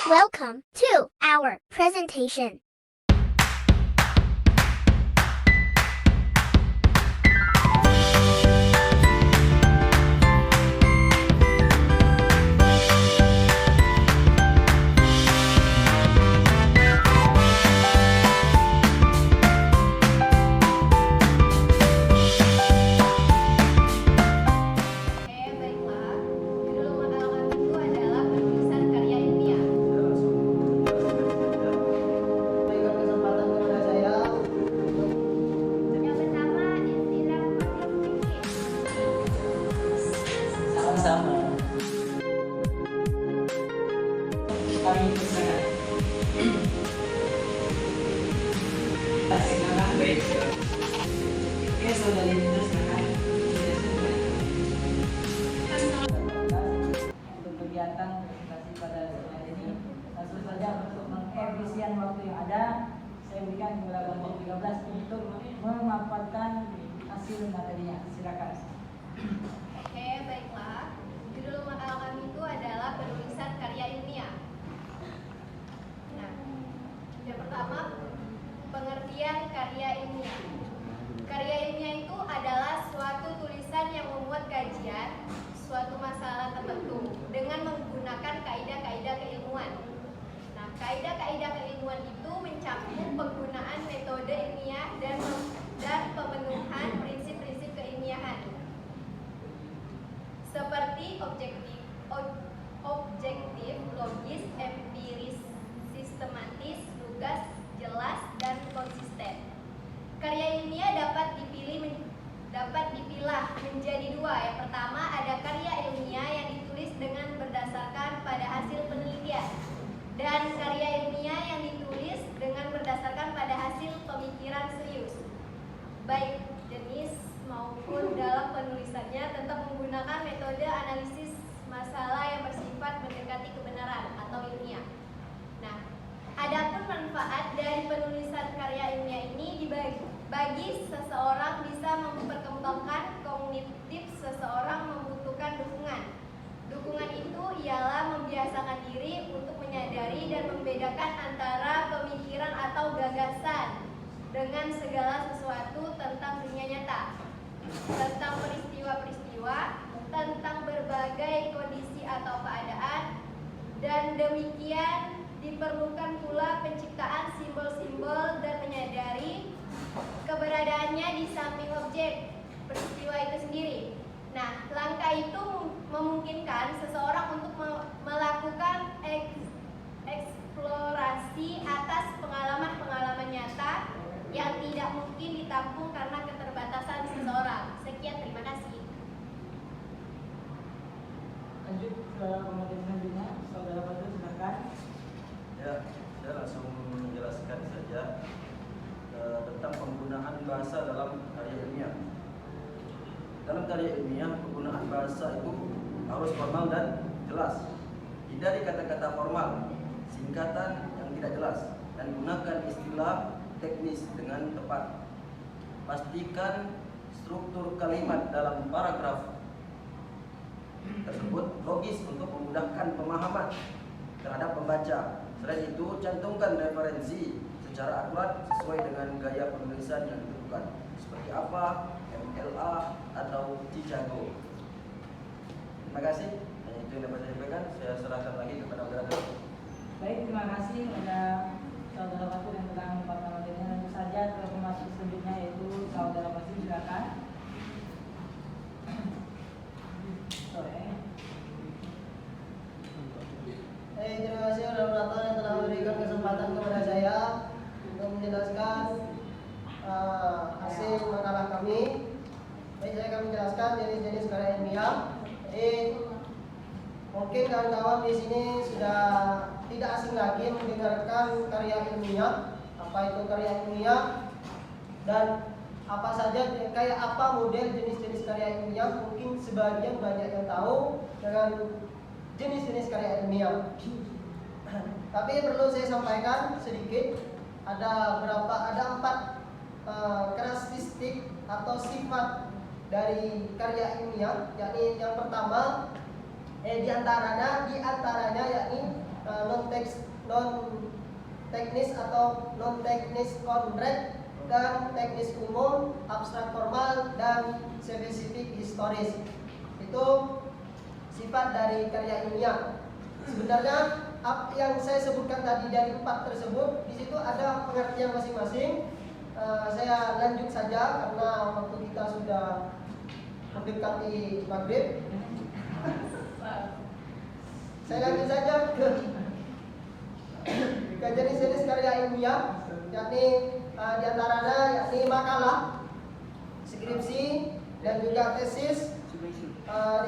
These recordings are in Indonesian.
Welcome to our presentation. Baiklah. Judul makalah kami itu adalah penulisan karya ilmiah. Berikan kesempatan kepada saya. Yang pertama, istilah positif. Sama-sama. Kami persilakan. Silakan. Baik. Oke, saudari Linda, silakan. Untuk kegiatan presentasi pada sore hari ini, langsung saja untuk mengefisien waktu yang ada, saya berikan beberapa waktu 13 untuk memaparkan hasil materinya. Silakan. Oke, baiklah. Judul makalah kami itu adalah penulisan karya ilmiah. Nah, yang pertama, pengertian karya ilmiah. Karya ilmiah itu adalah suatu tulisan yang memuat kajian suatu masalah tertentu dengan menggunakan kaidah-kaidah keilmuan. Nah, kaidah-kaidah keilmuan itu mencakup penggunaan metode ilmiah dan pemenuhan prinsip-prinsip keilmiahan seperti objektif, logis, empiris, sistematis, lugas, jelas, dan konsisten. Karya ilmiah dapat dipilah menjadi dua. Yang pertama, ada karya ilmiah yang ditulis dengan berdasarkan pada hasil penelitian, dan karya ilmiah yang ditulis dengan berdasarkan pada hasil pemikiran serius, baik jenis maupun dalam penulisannya tetap menggunakan metode analisis masalah yang bersifat mendekati kebenaran atau ilmiah. Nah, adapun manfaat dari penulisan karya ilmiah ini bagi seseorang bisa memperkembangkan kognitif seseorang membutuhkan dukungan. Dukungan itu ialah membiasakan diri untuk menyadari dan membedakan antara pemikiran atau gagasan dengan segala sesuatu tentang dunia nyata, tentang peristiwa-peristiwa, tentang berbagai kondisi atau keadaan, dan demikian diperlukan pula penciptaan simbol-simbol dan menyadari keberadaannya di samping objek peristiwa itu sendiri. Nah, langkah itu memungkinkan seseorang untuk melakukan eksplorasi atas pengalaman-pengalaman nyata yang tidak mungkin ditampung karena keterbatasan seseorang. Sekian, terima kasih. Lanjut ke materi selanjutnya, saudara Badrun silakan. Ya, saya langsung menjelaskan saja tentang penggunaan bahasa dalam karya ilmiah. Dalam karya ilmiah, penggunaan bahasa itu harus formal dan jelas. Hindari kata-kata formal, singkatan yang tidak jelas, dan gunakan istilah teknis dengan tepat. Pastikan struktur kalimat dalam paragraf tersebut logis untuk memudahkan pemahaman terhadap pembaca. Selain itu, cantumkan referensi secara akurat sesuai dengan gaya penulisan yang ditentukan, seperti apa, MLA atau Chicago. Terima kasih. Itu yang dapat saya sampaikan. Saya serahkan lagi kepada moderator. Baik, terima kasih kepada saudara Badrun yang telah memaparkan materinya. Lanjut saja ke pemasuk selanjutnya, yaitu saudara Basim, silakan. Terima kasih kepada moderator yang telah memberikan kesempatan kepada saya untuk menjelaskan hasil makalah kami. Baik, saya akan menjelaskan jenis-jenis karya ilmiah. Jadi mungkin kawan-kawan di sini sudah tidak asing lagi mendengarkan karya ilmiah. Apa itu karya ilmiah dan apa saja, kayak apa model jenis-jenis karya ilmiah? Mungkin sebagian banyak yang tahu dengan jenis-jenis karya ilmiah. Tapi perlu saya sampaikan sedikit, ada 4 karakteristik atau sifat dari karya ilmiah, yakni yang pertama diantaranya yakni non-teknis atau non-teknis konkret, dan teknis umum, abstrak formal, dan spesifik historis. Itu sifat dari karya ilmiah. Sebenarnya apa yang saya sebutkan tadi dari 4 tersebut, di situ ada pengertian masing-masing. Saya lanjut saja karena waktu kita sudah mendekati maghrib. Saya lanjut saja ke jenis-jenis karya ilmiah, yakni diantaranya yakni makalah, skripsi, dan juga tesis,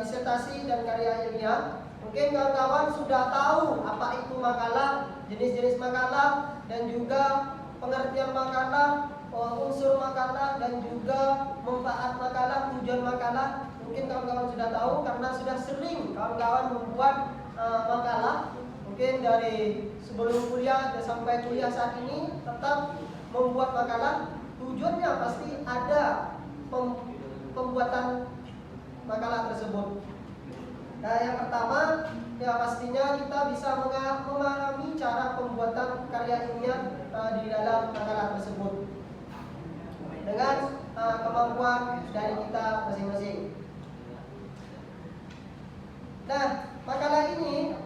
disertasi, dan karya ilmiah. Mungkin kawan-kawan sudah tahu apa itu makalah, jenis-jenis makalah, dan juga pengertian makalah, unsur makalah, dan juga manfaat makalah, tujuan makalah. Mungkin kawan-kawan sudah tahu karena sudah sering kawan-kawan membuat makalah. Mungkin dari sebelum kuliah dan sampai kuliah saat ini tetap membuat makalah. Tujuannya pasti ada pembuatan makalah tersebut. Nah, yang pertama ya pastinya kita bisa memahami cara pembuatan karya ilmiah di dalam makalah tersebut dengan kemampuan dari kita masing-masing. Nah, makalah ini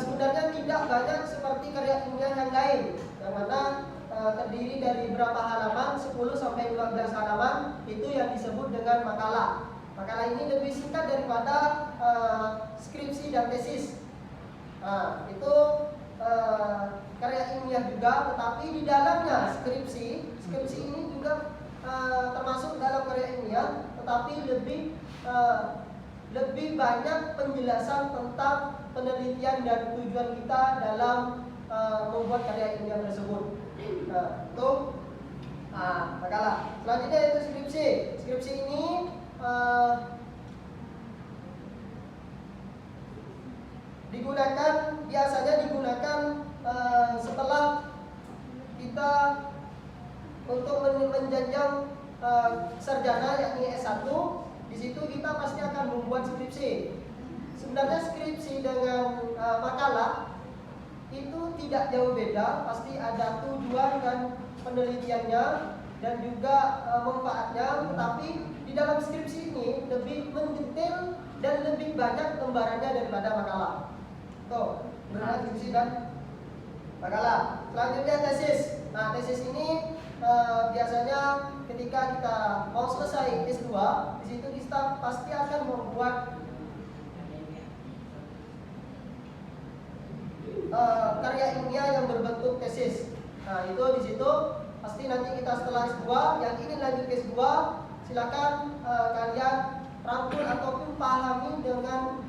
sebenarnya tidak banyak seperti karya ilmiah yang lain, yang mana terdiri dari berapa halaman, 10 sampai 15 halaman, itu yang disebut dengan makalah. Makalah ini lebih singkat daripada skripsi dan tesis. Nah, itu karya ilmiah juga, tetapi di dalamnya skripsi ini juga termasuk dalam karya ilmiah, tetapi lebih banyak penjelasan tentang penelitian dan tujuan kita dalam membuat karya ilmiah tersebut. Nah, itu makalah. Selanjutnya itu skripsi. Skripsi ini biasanya digunakan setelah kita untuk menjenjang sarjana, yakni S1. Di situ kita pasti akan membuat skripsi. Sebenarnya skripsi dengan makalah itu tidak jauh beda, pasti ada tujuan dan penelitiannya dan juga manfaatnya, tetapi di dalam skripsi ini lebih mendetail dan lebih banyak lembarannya daripada makalah. Tuh, benar skripsi dan makalah. Selanjutnya tesis. Nah, tesis ini biasanya ketika kita mau selesai S2, di situ kita pasti akan membuat karya ilmiah yang berbentuk tesis. Nah, itu di situ pasti nanti kita setelah S2, yang ini lanjut ke S2, silakan kalian rangkul ataupun pahami dengan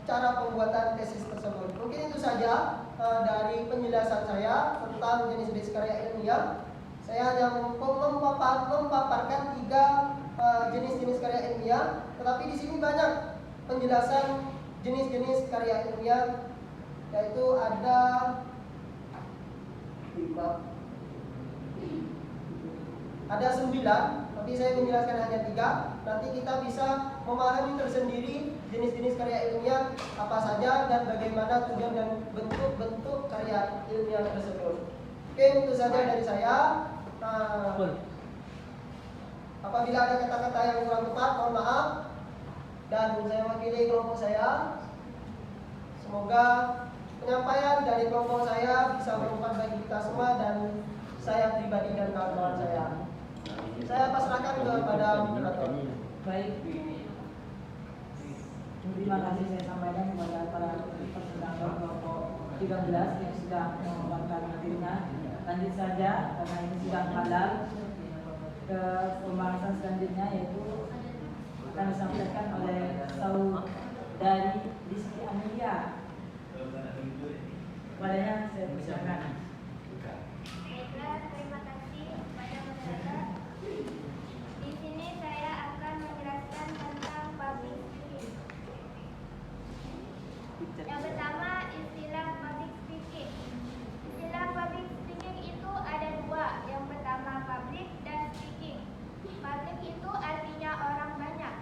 cara pembuatan tesis tersebut. Mungkin itu saja dari penjelasan saya tentang jenis-jenis karya ilmiah. Saya hanya memaparkan 3 jenis-jenis karya ilmiah, tetapi di sini banyak penjelasan jenis-jenis karya ilmiah, yaitu ada 9, tapi saya menjelaskan hanya 3. Nanti kita bisa memahami tersendiri jenis-jenis karya ilmiah apa saja dan bagaimana tujuan dan bentuk-bentuk karya ilmiah tersebut. Oke, itu saja dari saya. Apabila ada kata-kata yang kurang tepat, mohon maaf. Dan saya wakili kelompok saya. Semoga penyampaian dari kelompok saya bisa bermanfaat bagi kita semua dan saya pribadi dan kawan-kawan saya. Saya pasrahkan kepada moderator. Baik. Terima kasih saya sampaikan kepada para peserta kelompok 13 yang sudah mengembangkan materinya. Lanjut saja karena ini sudah halal ke pembahasan selanjutnya, yaitu akan disampaikan oleh saudari Rizky Amelia. Kepadanya saya persilakan. Baiklah, terima kasih kepada moderator. Di sini saya akan menjelaskan tentang public speaking. Yang pertama, istilah public speaking. Istilah public speaking itu ada 2. Yang pertama public dan speaking. Public itu artinya orang banyak,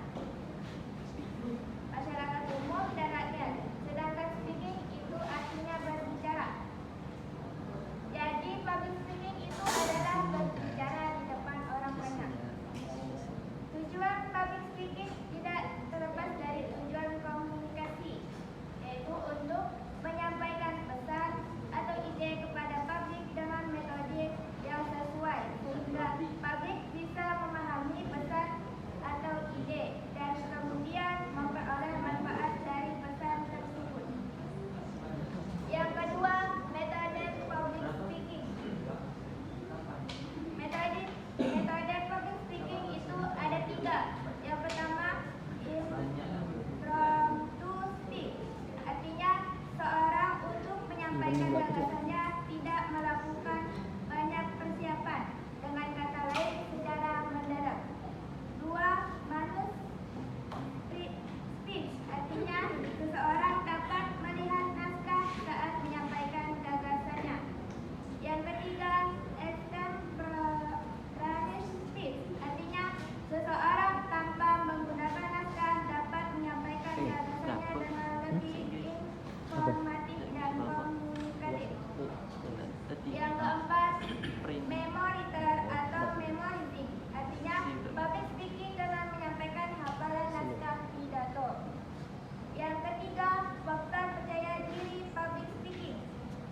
masyarakat umum dan rakyat. Sedangkan speaking itu artinya berbicara. menyampaikan gagasannya tidak melakukan banyak persiapan, dengan kata lain secara mendadak. 2. Manus speech, artinya seseorang dapat melihat naskah saat menyampaikan gagasannya. Yang ketiga, extemporaneous speech, artinya seseorang tanpa menggunakan naskah dapat menyampaikan gagasannya dengan lebih informatif dan komunikatif. Yang keempat, memoriter atau memorizing, artinya public speaking dengan menyampaikan hafalan naskah pidato. Yang ketiga, faktor percaya diri public speaking.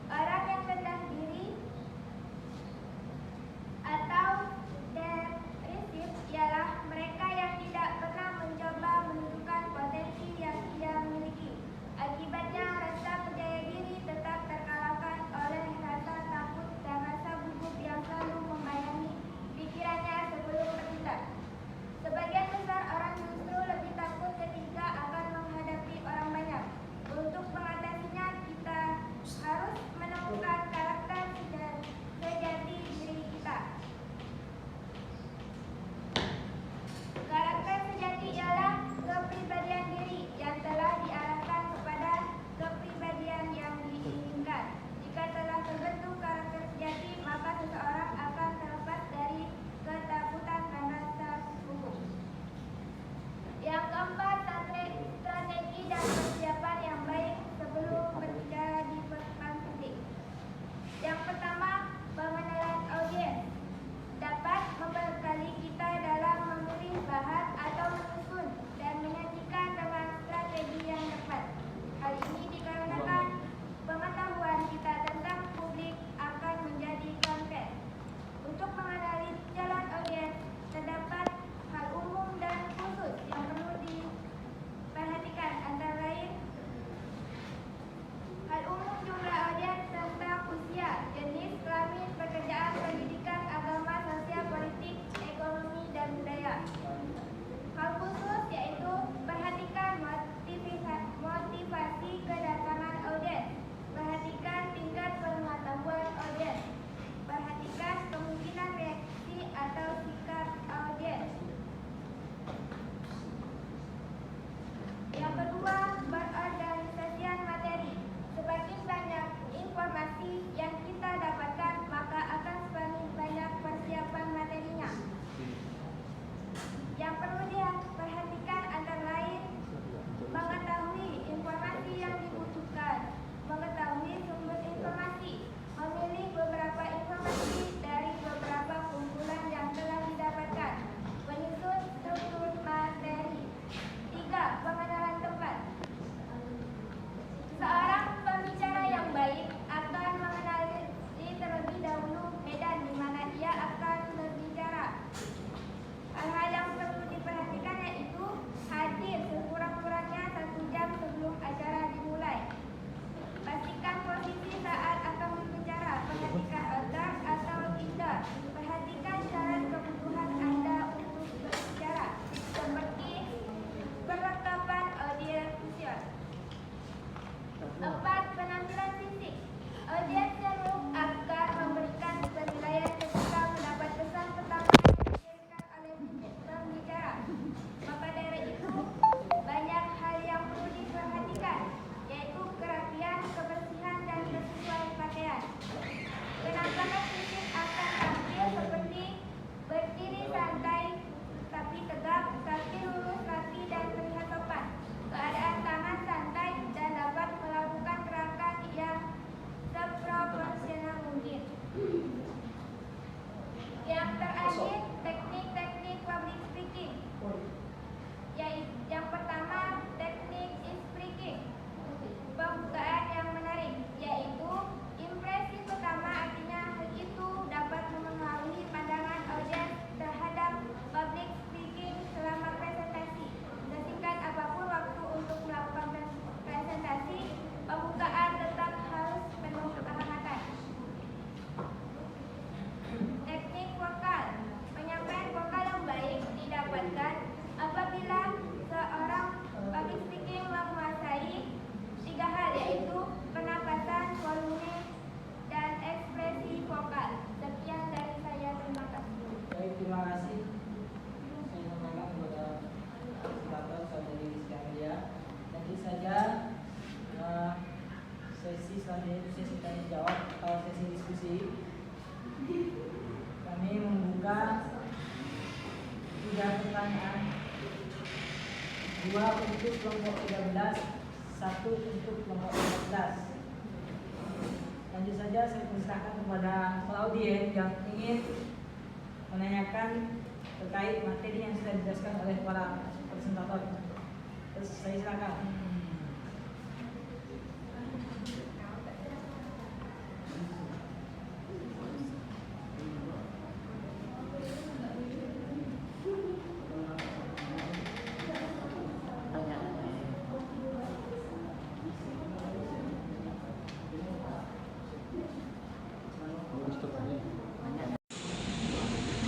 Orang yang rendah diri atau depresif ialah mereka yang tidak pernah mencoba menunjukkan potensi yang ia miliki. Akibatnya, rasa percaya diri tetap terkalahkan oleh rasa takut dan rasa gugup yang selalu membayangi pikirannya sebelum bertindak. Sebagian besar orang justru lebih takut ketika akan menghadapi orang banyak. Untuk mengatasinya, kita harus menemukan karakter sejati diri kita. Karakter sejati ialah kepribadian diri yang telah diarahkan kepada kepribadian yang diinginkan. Jika telah terbentuk karakter sejati, maka seseorang akan terlepas dari ketakutan dan rasa gugup. Yang keempat, strategi dan persiapan yang baik sebelum berbicara di depan publik. Yang pertama, pengenalan audiens dapat membekali kita dalam memilih bahan atau menyusun dan menyajikan dengan strategi yang tepat. Hal ini dikarenakan pengetahuan kita tentang publik akan menjadi konkret. Untuk mengenali calon audiens, terdapat hal umum dan khusus yang perlu diperhatikan, antara lain hal umum jumlah audiens tentang usia, jenis, kelamin, pekerjaan, pendidikan, agama, sosial, politik, ekonomi, dan budaya. Hal khusus yaitu perhatikan motivasi kedatangan audiens, perhatikan tingkat pengetahuan audiens, perhatikan kemungkinan reaksi atau sikap audiens. Yang kedua, berorganisasian materi. Semakin banyak informasi yang kita dapatkan, maka akan semakin banyak persiapan materinya. Yang perlu diperhatikan antara lain mengetahui informasi yang dibutuhkan, mengetahui sumber informasi, memilih beberapa informasi dari beberapa kumpulan yang telah didapatkan, menyusun struktur materi. 3. Pengenalan tempat. Seorang pembicara yang baik akan mengenali terlebih dahulu medan di mana ia akan berbicara. Hal-hal yang perlu diperhatikan yaitu hadir sekurang-kurangnya 1 jam sebelum acara dimulai. Pastikan posisi saat akan berbicara. Perhatikan outdoor atau indoor. Perhatikan syarat kebutuhan Anda untuk berbicara, seperti perlengkapan audio visual. 4. Penampilan fisik. Audiens cenderung akan memberikan penilaian ketika mendapat pesan pertama yang dikirimkan oleh pembicara. Maka dari itu, banyak hal yang perlu diperhatikan, yaitu kerapian, kebersihan, dan kesesuaian pakaian. Penampakan fisik akan tampil seperti berdiri santai tapi tegap, kaki lurus, rapi, dan terlihat sopan. Keadaan tangan santai dan dapat melakukan selanjutnya itu sesi tanya jawab atau sesi diskusi. Kami membuka 3 pertanyaan, 2 untuk kelompok 13, 1 untuk kelompok 14. Lanjut saja saya persilakan kepada audien yang ingin menanyakan terkait materi yang sudah dijelaskan oleh para presentator. Terus saya silakan.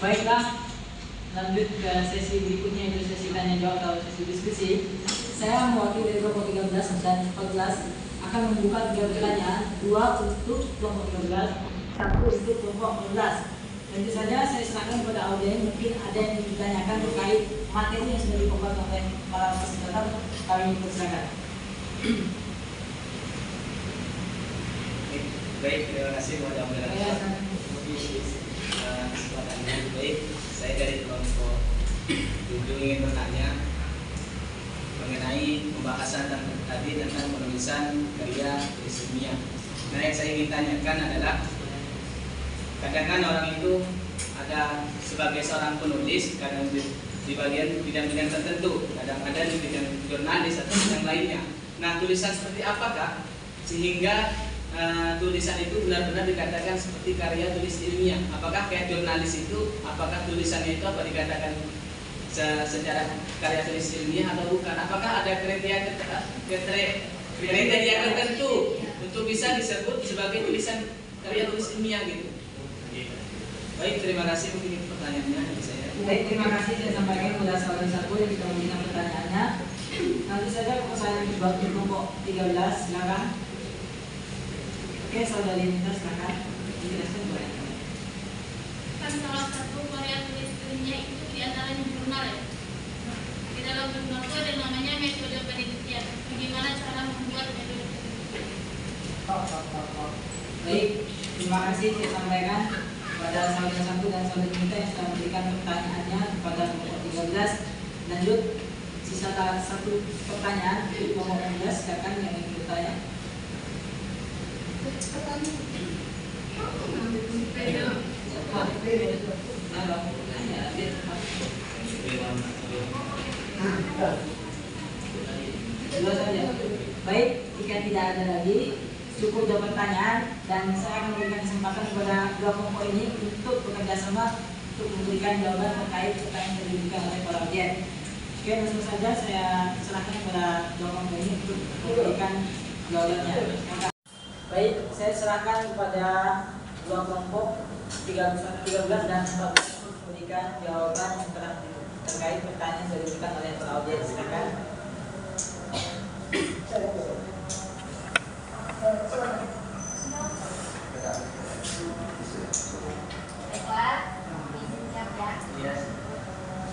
Baiklah, lanjut ke sesi berikutnya, yaitu sesi tanya jawab atau sesi diskusi. Saya mewakili dari kelompok 13 dan 14 akan membuka 3 pertanyaan, 2 untuk kelompok 13, 1 untuk kelompok 14. Tentu saja saya serahkan kepada audien, mungkin ada yang ditanyakan terkait materi yang sudah dipaparkan oleh para presentator. Kami persilakan. Baik, terima kasih kepada moderator. Kesempatannya. Baik, saya dari kelompok 7 ingin bertanya mengenai pembahasan tadi tentang penulisan karya tulis ilmiah. Nah, yang saya ingin tanyakan adalah kadang kan orang itu ada sebagai seorang penulis, kadang di bagian bidang-bidang tertentu, kadang ada di bidang jurnalis atau bidang lainnya. Nah, tulisan seperti apakah sehingga tulisan itu benar-benar dikatakan seperti karya tulis ilmiah? Apakah kayak jurnalis itu, apakah tulisannya itu apa dikatakan secara karya tulis ilmiah atau bukan? Apakah ada kriteria tertentu untuk bisa disebut sebagai tulisan karya tulis ilmiah gitu? Baik, terima kasih, mungkin itu pertanyaannya dari saya. Baik, terima kasih. Saya sampaikan kepada saudara satu yang kita memberikan pertanyaannya. Nanti saja pertanyaan kedua di kelompok 13, silakan. Oke, saudara Linda, silakan. Dijelaskan boleh. Kan salah satu karya tulis ilmiah itu diantaranya jurnal ya. Di dalam jurnal itu ada namanya metode penelitian. Bagaimana cara membuat metode penelitian? Baik, terima kasih saya sampaikan kepada saudara satu dan saudara Linda yang sudah memberikan pertanyaannya kepada kelompok 13. Lanjut, sisa 1 pertanyaan untuk kelompok 16, silakan yang ingin bertanya. Dua saja. Baik, jika tidak ada lagi, cukup 2 pertanyaan dan saya akan memberikan kesempatan kepada 2 kelompok ini untuk bekerja sama untuk memberikan jawaban terkait pertanyaan yang diberikan oleh para audien. Oke, langsung saja saya serahkan kepada 2 kelompok ini untuk memberikan jawabannya. Baik, saya serahkan kepada 2 kelompok 13 dan 14 untuk memberikan jawaban yang telah terkait pertanyaan yang diberikan oleh para audien. Silakan. Baiklah, izin siap ya.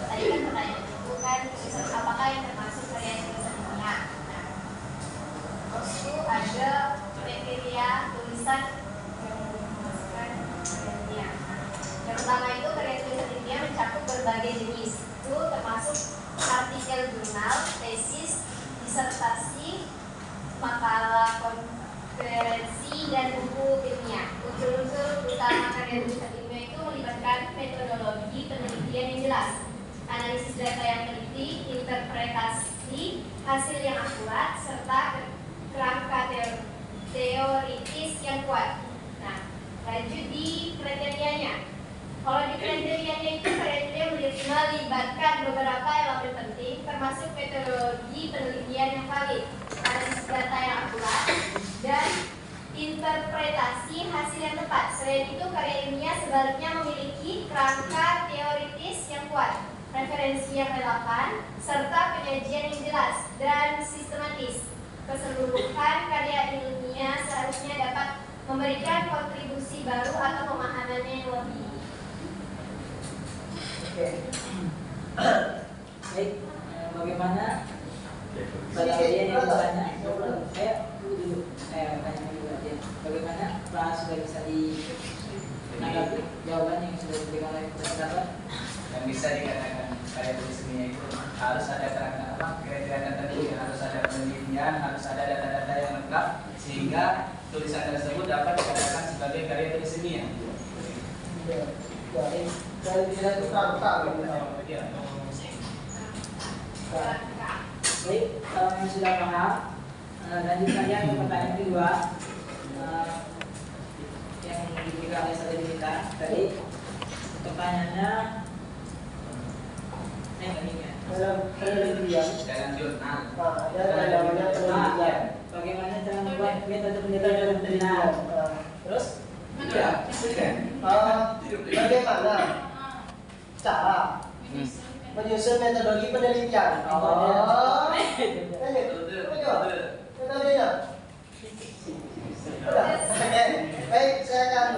Tadi kan pertanyaan itu kan tulisan apakah yang termasuk karya tulisan ilmiah. Nah, itu ada kriteria tulisan yang dimasukkan karya ilmiah. Yang pertama itu karya tulisan ilmiah mencakup berbagai jenis. Itu termasuk artikel jurnal, tesis, disertasi, makalah konferensi, dan buku ilmiah. Unsur-unsur utama karya tulisan ilmiah itu melibatkan metodologi penelitian yang jelas, analisis data yang teliti, interpretasi hasil yang akurat, serta kerangka teoritis yang kuat. Nah, lanjut di kriterianya. Kalau di kriterianya itu kriteria melibatkan beberapa elemen penting, termasuk metodologi penelitian yang valid, analisis data yang akurat, dan interpretasi hasil yang tepat. Selain itu, karya ilmiah sebaliknya memiliki kerangka teoritis yang kuat, referensi yang relevan, serta penyajian yang jelas dan sistematis. Keseluruhan karya ilmiah seharusnya dapat memberikan kontribusi baru atau pemahamannya yang lebih. Baik, bagaimana pada audien yang bertanya? Saya dulu, saya tanya dulu aja. Pak sudah bisa ditanggapi jawaban yang sudah diberikan oleh presentator? Yang bisa dikatakan karya tulis ilmiah itu harus ada kriteria tadi, harus ada penelitian, harus ada data-data yang lengkap sehingga tulisan tersebut dapat dikatakan sebagai karya tulis ilmiah. Dan tidak terang-terang. Baik, kalau yang sudah paham, lanjut saja ke pertanyaan kedua yang diberikan oleh saudari kita. Tadi pertanyaannya Dalam penelitian, Dalam jurnal. ada namanya penelitian. bagaimana cara membuat metode penelitian? Terus, Ya, bagaimana cara menyusun metodologi penelitian? Metodenya. Baik, saya akan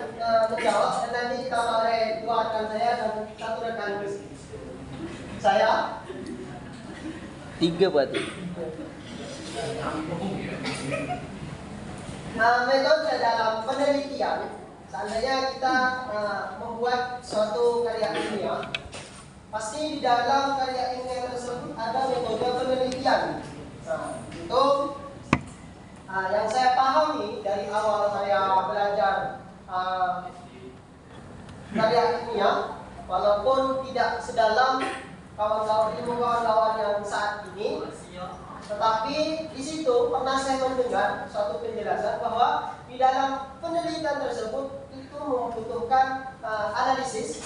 menjawab dan nanti ditambah oleh dua rekan saya dan satu rekan saya. 3 berarti. Metode dalam penelitian, seandainya kita membuat suatu karya ilmiah, pasti di dalam karya ilmiah tersebut ada metode penelitian. Itu yang saya pahami dari awal saya belajar karya ilmiah, walaupun tidak sedalam kawan-kawan yang saat ini, tetapi di situ pernah saya mendengar suatu penjelasan bahwa di dalam penelitian tersebut itu membutuhkan analisis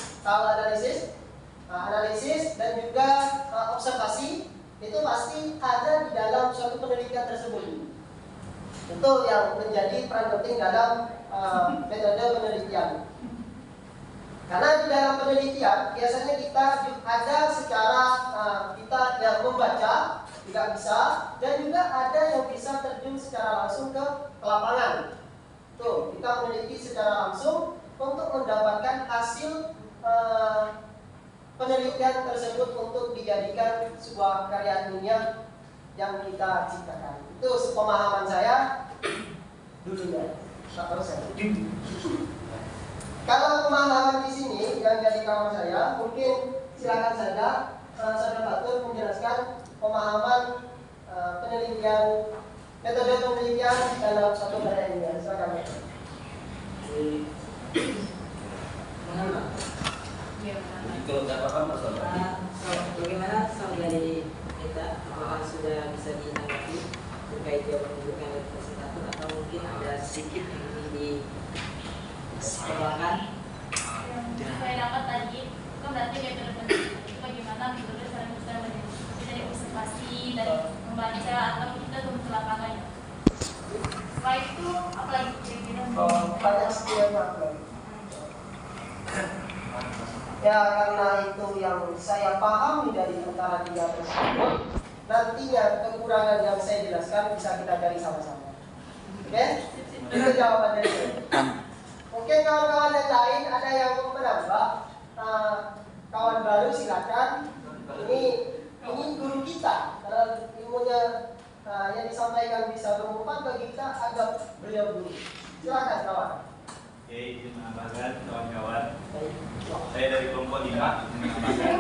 dan juga observasi. Itu pasti ada di dalam suatu penelitian tersebut. Itu yang menjadi peran penting dalam metode penelitian. Karena di dalam penelitian biasanya kita ada secara kita yang membaca tidak bisa, dan juga ada yang bisa terjun secara langsung ke lapangan. Tuh, kita meneliti secara langsung untuk mendapatkan hasil penelitian tersebut untuk dijadikan sebuah karya ilmiah yang kita ciptakan. Itu pemahaman saya dulunya. Kalau pemahaman di sini yang jadi kawan saya, mungkin silakan saja Saudara Fatur menjelaskan pemahaman penelitian, metode penelitian dalam suatu karya ilmiah. Silakan. Kalau tidak paham masalah. Bagaimana saudari kita, apakah sudah bisa ditanggapi terkait jawaban yang diberikan oleh presentator atau mungkin ada sedikit yang ingin dikembangkan? Yang saya dapat tadi kan berarti metode penelitian itu bagaimana metode cara kita dari observasi, dari membaca atau kita turun ke lapangan. Setelah itu apalagi kira-kira? Banyak sekian ya, karena itu yang saya pahami dari antara tiga tersebut. Nantinya kekurangan yang saya jelaskan bisa kita cari sama-sama. Oke? Itu jawaban dari saya. Mungkin kawan-kawan yang lain ada yang mau menambah. Kawan baru silakan. Ini guru kita. Karena ilmunya yang disampaikan bisa bermanfaat bagi kita, agak beliau dulu. Silakan kawan. Oke, izin menambahkan kawan-kawan. Saya dari kelompok 5 menambahkan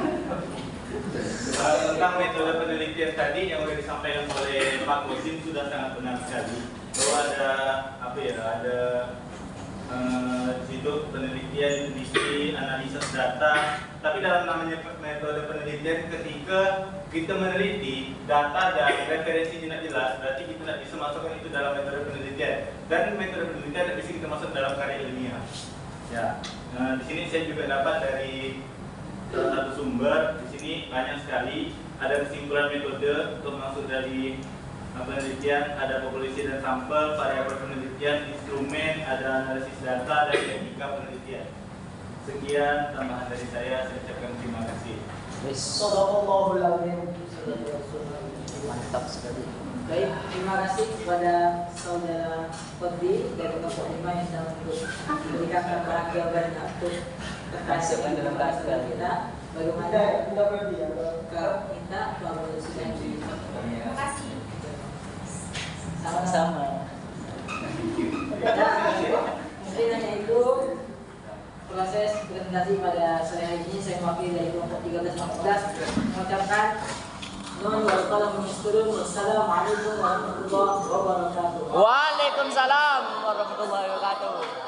tentang metode penelitian tadi yang sudah disampaikan oleh Pak Musim sudah sangat benar sekali. Bahwa ada situ penelitian, industri, analisis data. Tapi dalam namanya metode penelitian, ketika kita meneliti data dan referensi tidak jelas, berarti kita tidak bisa masukkan itu dalam metode penelitian. Dan metode penelitian tidak bisa kita masuk dalam karya ilmiah. Ya, di sini saya juga dapat dari salah satu sumber. Di sini banyak sekali ada kesimpulan metode untuk masuk dari penelitian, ada populasi dan sampel, variabel penelitian, instrumen, ada analisis data dan etika penelitian. Sekian tambahan dari saya ucapkan terima kasih. Shadaqallahul azim. Mantap sekali. Baik, terima kasih kepada saudara Kodri dari kelompok 5 yang telah memberikan beberapa jawaban untuk pertanyaan dalam bahasa kita. Bagaimana minta bahwa sudah Terima kasih. Sama-sama. presentasi pada sore hari ini. Saya mewakili dari kelompok 1314 mengucapkan Wassalamualaikum warahmatullahi wabarakatuh. Waalaikumsalam warahmatullahi wabarakatuh.